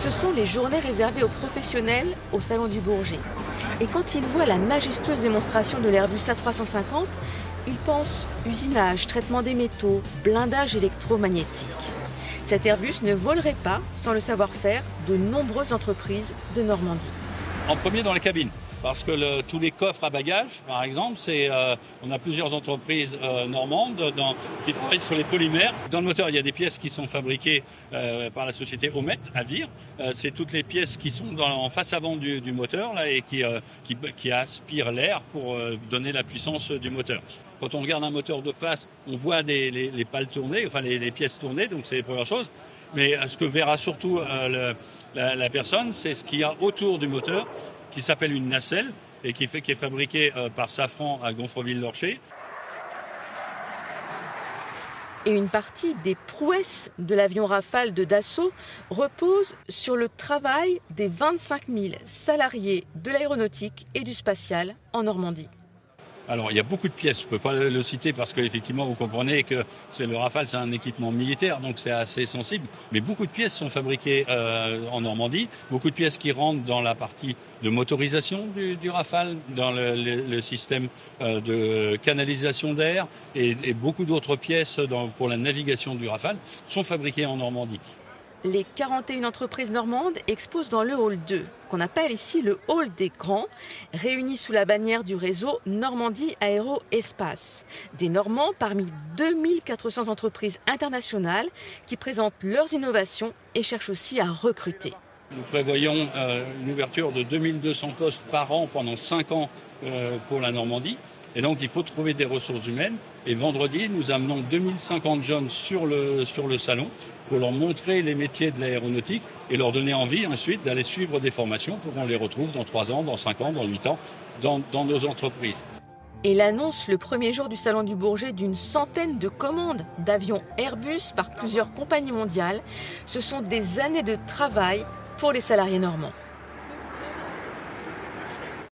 Ce sont les journées réservées aux professionnels au Salon du Bourget. Et quand ils voient la majestueuse démonstration de l'Airbus A350, ils pensent usinage, traitement des métaux, blindage électromagnétique. Cet Airbus ne volerait pas sans le savoir-faire de nombreuses entreprises de Normandie. En premier dans les cabines, parce que tous les coffres à bagages, par exemple, on a plusieurs entreprises normandes qui travaillent sur les polymères. Dans le moteur, il y a des pièces qui sont fabriquées par la société Omet à Vire. C'est toutes les pièces qui sont en face avant du moteur là, et qui aspirent l'air pour donner la puissance du moteur. Quand on regarde un moteur de face, on voit les pales tourner, enfin les pièces tourner, donc c'est les premières choses. Mais ce que verra surtout la personne, c'est ce qu'il y a autour du moteur, qui s'appelle une nacelle et qui est fabriquée par Safran à Gonfreville-Lorcher. Et une partie des prouesses de l'avion Rafale de Dassault repose sur le travail des 25 000 salariés de l'aéronautique et du spatial en Normandie. Alors, il y a beaucoup de pièces, je ne peux pas le citer parce qu'effectivement, vous comprenez que le Rafale, c'est un équipement militaire, donc c'est assez sensible. Mais beaucoup de pièces sont fabriquées en Normandie, beaucoup de pièces qui rentrent dans la partie de motorisation du Rafale, dans le système de canalisation d'air et beaucoup d'autres pièces pour la navigation du Rafale sont fabriquées en Normandie. Les 41 entreprises normandes exposent dans le hall 2, qu'on appelle ici le hall des grands, réunis sous la bannière du réseau Normandie Aéro Espace. Des Normands parmi 2400 entreprises internationales qui présentent leurs innovations et cherchent aussi à recruter. Nous prévoyons une ouverture de 2200 postes par an pendant 5 ans pour la Normandie. Et donc, il faut trouver des ressources humaines. Et vendredi, nous amenons 2050 jeunes sur le salon pour leur montrer les métiers de l'aéronautique et leur donner envie ensuite d'aller suivre des formations pour qu'on les retrouve dans 3 ans, dans 5 ans, dans 8 ans, dans nos entreprises. Et l'annonce le premier jour du Salon du Bourget d'une centaine de commandes d'avions Airbus par plusieurs compagnies mondiales, ce sont des années de travail pour les salariés normands.